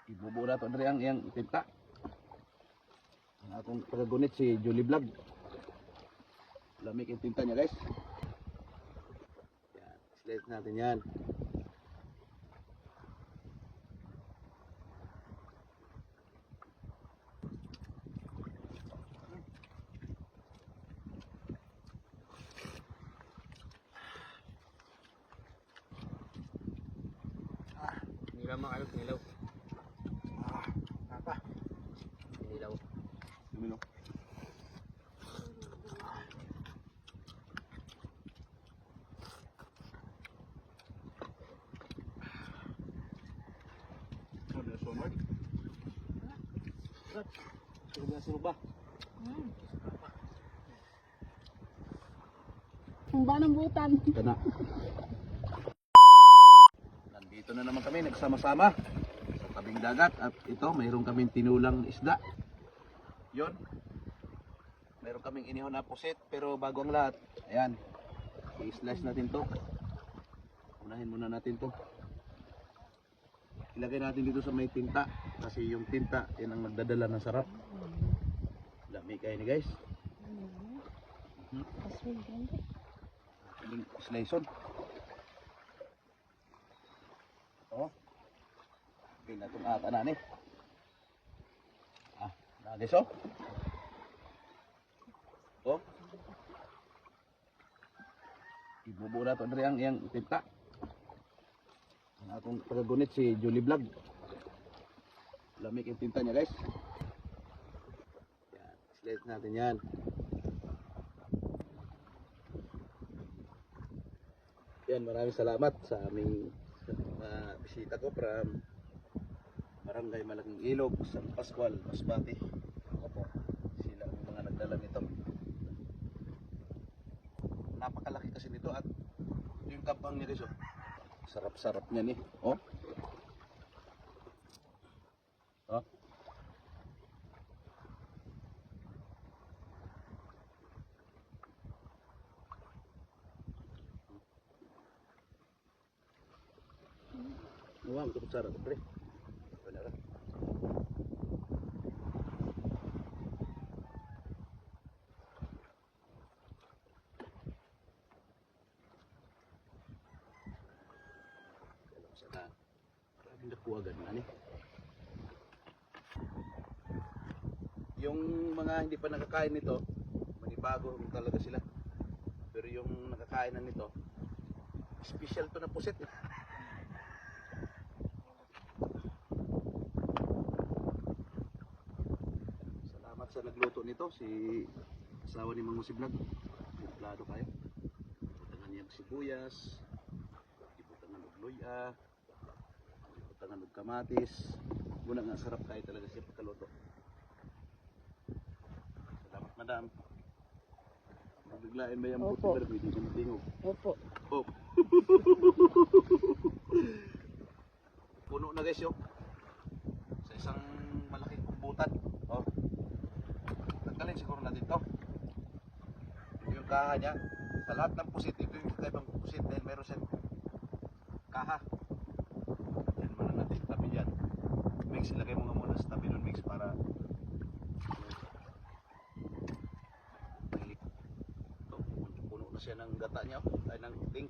Ibubuo na to diri ang iyang tinta. Ang akong tagagunit si Julie Vlog. Lamig yung tinta niya, guys. Yan, slice natin yan. Nilaw mga kalog, nilaw. Apa? Nilaw. Dumino. Sudah sunog. Sunog ba? Ang ba ng butan? Kana. Nandito na naman kami nagsama-sama sa tabing dagat at ito mayroon kaming tinulang isda. Yon. Mayroon kaming inihon na pusit pero bago ang lahat, ayan. I-slice natin 'to. Unahin muna natin 'to. Ilagay natin dito sa may tinta kasi yung tinta yan ang magdadala ng sarap. Dami kayo ni guys. Slice on. Oh. Okay na itong ata na ni. Nagis oh. Oh. Ibubuo na ito diri ang iyang tinta. Ang akong tagagunit si Julie Vlog. Lamig yung tinta niya, guys. Yan, slice natin yan. Yan, maraming salamat sa aming bisita ko from Barangay Malaking Ilog, San Pascual, Masbate. Opo, sila ang mga nagdala nito. Napakalaki kasi nito at yung kabang niya guys, oh. Sarap-sarap niya ni. Oh. Oh. Wow, ito kutsara to, pre. Wala ka. Sana, maraming nakuha ganun, ani. Yung mga hindi pa nakakain nito, manibago talaga sila. Pero yung nakakain na nito, special to na pusit. Sa nagluto nito si asawa ni Mang Musiblog. Plado kayo. Ibutangan niyang sibuyas, ibutangan og luya, ibutangan og kamatis. Muna nga sarap kayo talaga siya pagkaluto. Salamat madam. Biglain ba yung puto pero hindi siya matingog. Opo. Oh. Puno na guys yun. Sa isang malaking kumbutan. Oh. Tanggalin siguro natin to. Yung kaha niya. Sa lahat ng pusit, ito yung kakaibang pusit dahil meron siyang kaha. Yan muna natin tabi dyan. Mix, ilagay mo nga muna sa tabi nun mix para ito, puno na siya ng gata niya. Ay ng ink.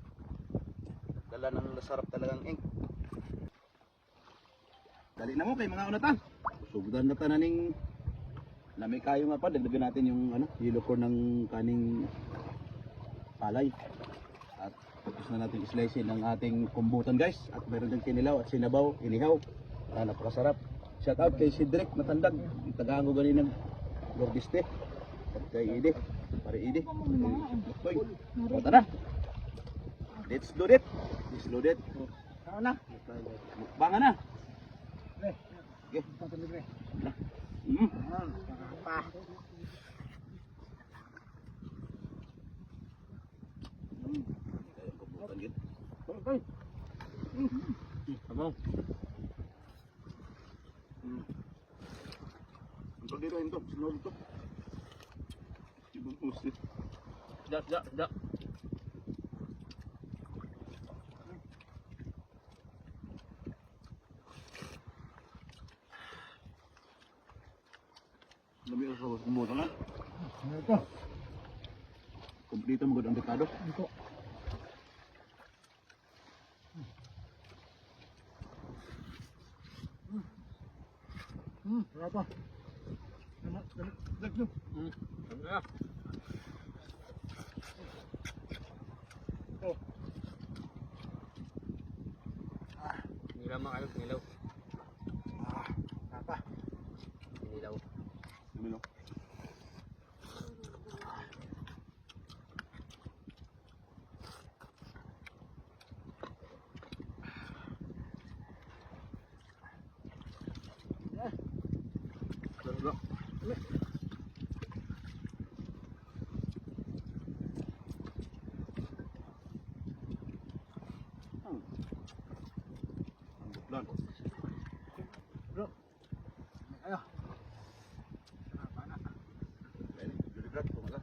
Dala ng sarap talagang ink. Dali na mo kay mga unatan. Sugdan na tananing lamay kayo nga pa, dagdagan natin yung yellow corn ng kaning palay. At tapos na natin i-slice ng ating kumbutan guys. At meron din kinilaw at sinabaw, inihaw. Napakasarap. Shout out kay Cedric Matandag, taga-ango ganin ng Gordiste. At kay Ide, pare Ide. Lutoy. O tara. Let's do it. Let's do it. Ano na? Mukbangan na. Okay. Pa. Kumbutan gitu. Abang. Untuk dito ito, sinulog ito. Ibang pusit. Dak. Dami sa kumuha na. Ano ito? Kompleto mo ang dekado. Ito. Wala pa. Dagdag. Ano na? Ito. Nila mga kalok, nilaw. Wala pa. Nilaw. Dumilo. Dalo. Ang buklan. Bro. Ayo. Ayun, very good. Tumala.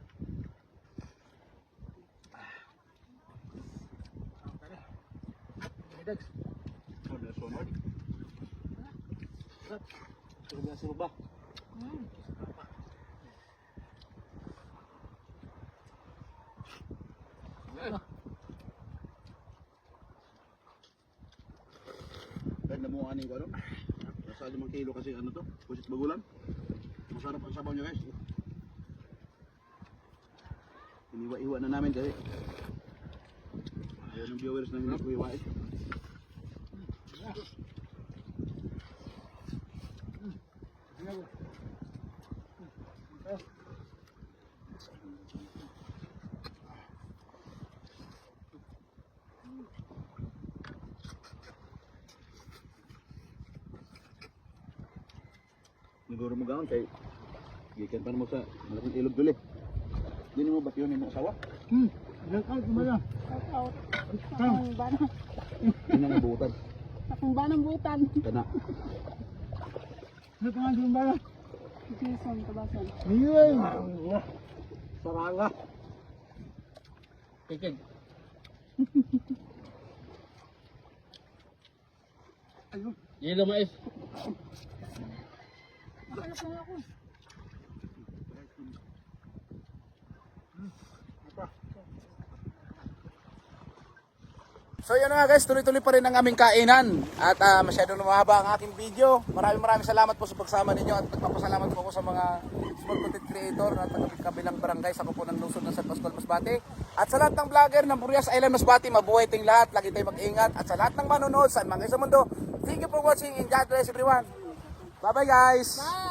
Dags. Oh, there's one more. Suruh na suruh ba? Kahit namuha ko ano? Nasa 5 kilo kasi ano to? Pusit bagulan. Masarap ang sabaw nyo guys. Iniwa-iwa na namin kasi ayaw ng viewers na hindi ko iwain. Siguro mo gawin kay gikan pa mo sa malaking ilog duli. Dili mo ba't yun yung asawa? Shout out kumaya. Shout out. Akong banang, Yun ang buutan. akong banang butan. Kana. Ano pangalan yung bala? Jason, tabasan. Ayun. Saranga. Kikig. Ayun. Yelo mais. Nakalap lang ako. So yun nga guys, tuloy-tuloy pa rin ang aming kainan at masyadong mahaba ang aking video. Maraming salamat po sa pagsama ninyo at nagpapasalamat po ako sa mga small content creator na taga-kabilang barangay sa kupo ng lungsod ng San Pascual Masbate. At sa lahat ng vlogger ng Burias Island Masbate, mabuhay tayong lahat, lagi tayong mag-ingat. At sa lahat ng manonood saan man kayo sa mundo, thank you for watching and God bless everyone. Bye bye guys! Bye!